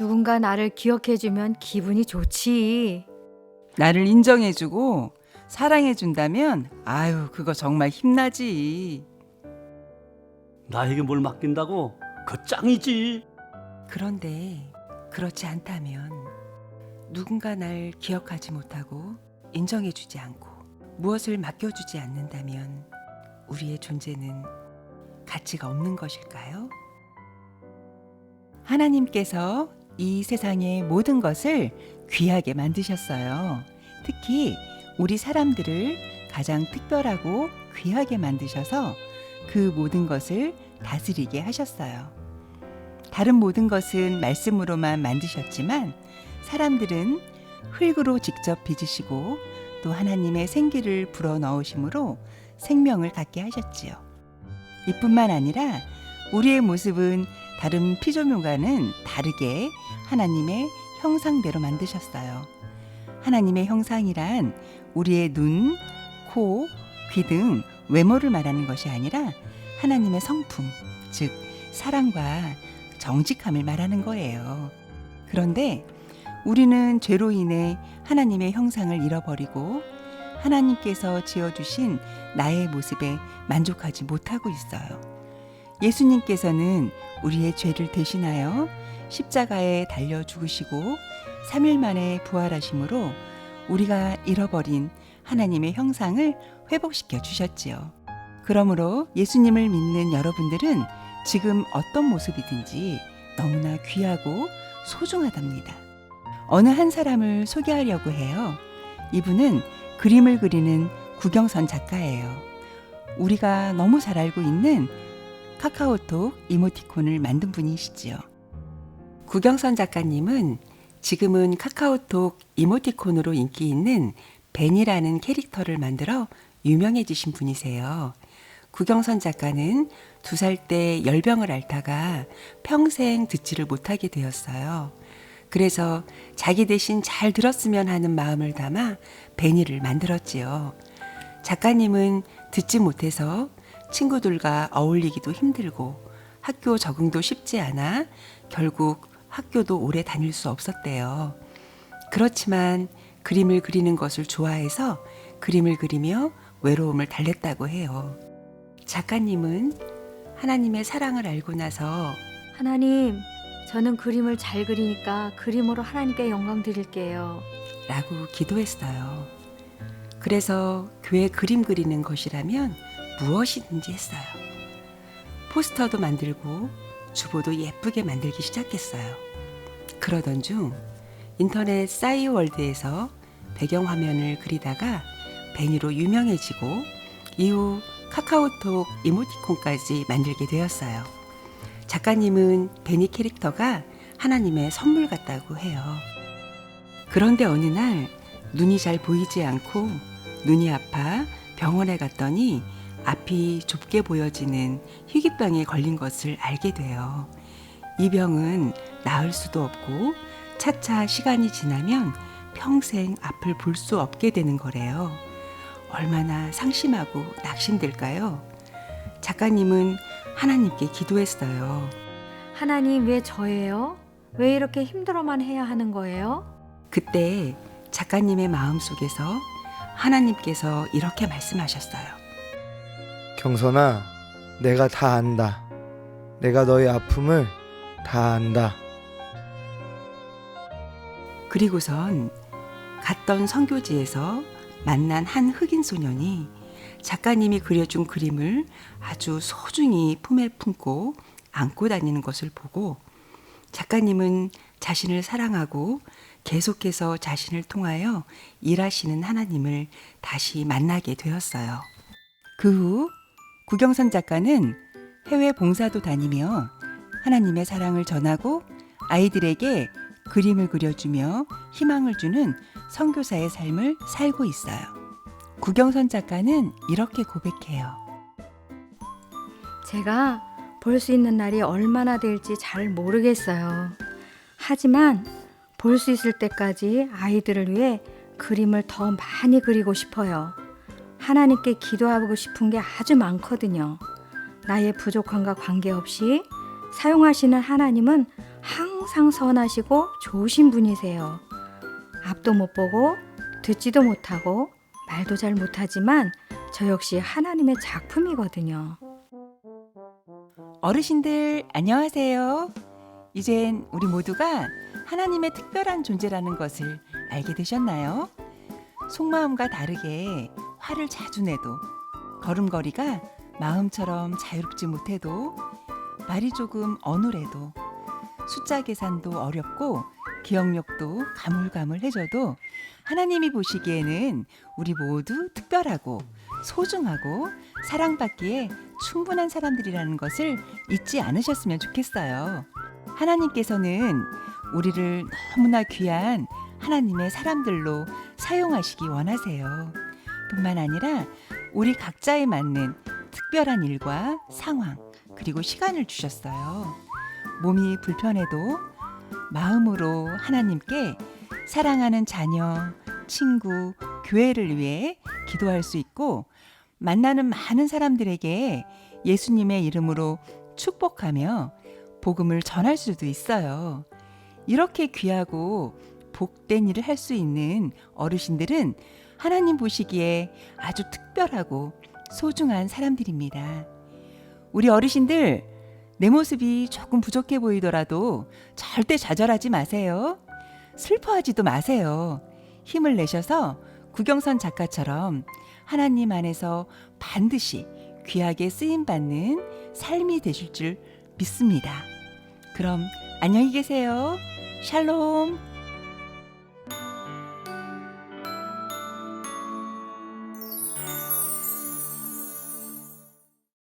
누군가 나를 기억해주면 기분이 좋지. 나를 인정해주고 사랑해준다면 아유 그거 정말 힘나지. 나에게 뭘 맡긴다고? 그 짱이지. 그런데 그렇지 않다면 누군가 날 기억하지 못하고 인정해주지 않고 무엇을 맡겨주지 않는다면 우리의 존재는 가치가 없는 것일까요? 하나님께서 이 세상의 모든 것을 귀하게 만드셨어요. 특히 우리 사람들을 가장 특별하고 귀하게 만드셔서 그 모든 것을 다스리게 하셨어요. 다른 모든 것은 말씀으로만 만드셨지만 사람들은 흙으로 직접 빚으시고 또 하나님의 생기를 불어넣으심으로 생명을 갖게 하셨지요. 이뿐만 아니라 우리의 모습은 다른 피조물과는 다르게 하나님의 형상대로 만드셨어요. 하나님의 형상이란 우리의 눈, 코, 귀 등 외모를 말하는 것이 아니라 하나님의 성품, 즉 사랑과 정직함을 말하는 거예요. 그런데 우리는 죄로 인해 하나님의 형상을 잃어버리고 하나님께서 지어주신 나의 모습에 만족하지 못하고 있어요. 예수님께서는 우리의 죄를 대신하여 십자가에 달려 죽으시고 3일 만에 부활하심으로 우리가 잃어버린 하나님의 형상을 회복시켜 주셨지요. 그러므로 예수님을 믿는 여러분들은 지금 어떤 모습이든지 너무나 귀하고 소중하답니다. 어느 한 사람을 소개하려고 해요. 이분은 그림을 그리는 구경선 작가예요. 우리가 너무 잘 알고 있는 카카오톡 이모티콘을 만든 분이시지요. 구경선 작가님은 지금은 카카오톡 이모티콘으로 인기 있는 벤이라는 캐릭터를 만들어 유명해지신 분이세요. 구경선 작가는 2살 때 열병을 앓다가 평생 듣지를 못하게 되었어요. 그래서 자기 대신 잘 들었으면 하는 마음을 담아 벤이를 만들었지요. 작가님은 듣지 못해서 친구들과 어울리기도 힘들고 학교 적응도 쉽지 않아 결국 학교도 오래 다닐 수 없었대요. 그렇지만 그림을 그리는 것을 좋아해서 그림을 그리며 외로움을 달랬다고 해요. 작가님은 하나님의 사랑을 알고 나서 하나님, 저는 그림을 잘 그리니까 그림으로 하나님께 영광 드릴게요. 라고 기도했어요. 그래서 교회 그림 그리는 것이라면 무엇이든지 했어요. 포스터도 만들고 주보도 예쁘게 만들기 시작했어요. 그러던 중 인터넷 싸이월드에서 배경화면을 그리다가 벤이로 유명해지고 이후 카카오톡 이모티콘까지 만들게 되었어요. 작가님은 벤이 캐릭터가 하나님의 선물 같다고 해요. 그런데 어느 날 눈이 잘 보이지 않고 눈이 아파 병원에 갔더니 앞이 좁게 보여지는 희귀병에 걸린 것을 알게 돼요. 이 병은 나을 수도 없고 차차 시간이 지나면 평생 앞을 볼 수 없게 되는 거래요. 얼마나 상심하고 낙심될까요? 작가님은 하나님께 기도했어요. 하나님, 왜 저예요? 왜 이렇게 힘들어만 해야 하는 거예요? 그때 작가님의 마음속에서 하나님께서 이렇게 말씀하셨어요. 경선아, 내가 다 안다. 내가 너의 아픔을 다 안다. 그리고선 갔던 선교지에서 만난 한 흑인 소년이 작가님이 그려준 그림을 아주 소중히 품에 품고 안고 다니는 것을 보고 작가님은 자신을 사랑하고 계속해서 자신을 통하여 일하시는 하나님을 다시 만나게 되었어요. 그 후 구경선 작가는 해외 봉사도 다니며 하나님의 사랑을 전하고 아이들에게 그림을 그려주며 희망을 주는 선교사의 삶을 살고 있어요. 구경선 작가는 이렇게 고백해요. 제가 볼 수 있는 날이 얼마나 될지 잘 모르겠어요. 하지만 볼 수 있을 때까지 아이들을 위해 그림을 더 많이 그리고 싶어요. 하나님께 기도하고 싶은 게 아주 많거든요. 나의 부족함과 관계없이 사용하시는 하나님은 항상 선하시고 좋으신 분이세요. 앞도 못 보고 듣지도 못하고 말도 잘 못하지만 저 역시 하나님의 작품이거든요. 어르신들 안녕하세요. 이젠 우리 모두가 하나님의 특별한 존재라는 것을 알게 되셨나요? 속마음과 다르게 화를 자주 내도 걸음걸이가 마음처럼 자유롭지 못해도 말이 조금 어눌해도 숫자 계산도 어렵고 기억력도 가물가물해져도 하나님이 보시기에는 우리 모두 특별하고 소중하고 사랑받기에 충분한 사람들이라는 것을 잊지 않으셨으면 좋겠어요. 하나님께서는 우리를 너무나 귀한 하나님의 사람들로 사용하시기 원하세요. 뿐만 아니라 우리 각자에 맞는 특별한 일과 상황 그리고 시간을 주셨어요. 몸이 불편해도 마음으로 하나님께 사랑하는 자녀, 친구, 교회를 위해 기도할 수 있고 만나는 많은 사람들에게 예수님의 이름으로 축복하며 복음을 전할 수도 있어요. 이렇게 귀하고 복된 일을 할 수 있는 어르신들은 하나님 보시기에 아주 특별하고 소중한 사람들입니다. 우리 어르신들, 내 모습이 조금 부족해 보이더라도 절대 좌절하지 마세요. 슬퍼하지도 마세요. 힘을 내셔서 구경선 작가처럼 하나님 안에서 반드시 귀하게 쓰임받는 삶이 되실 줄 믿습니다. 그럼 안녕히 계세요. 샬롬.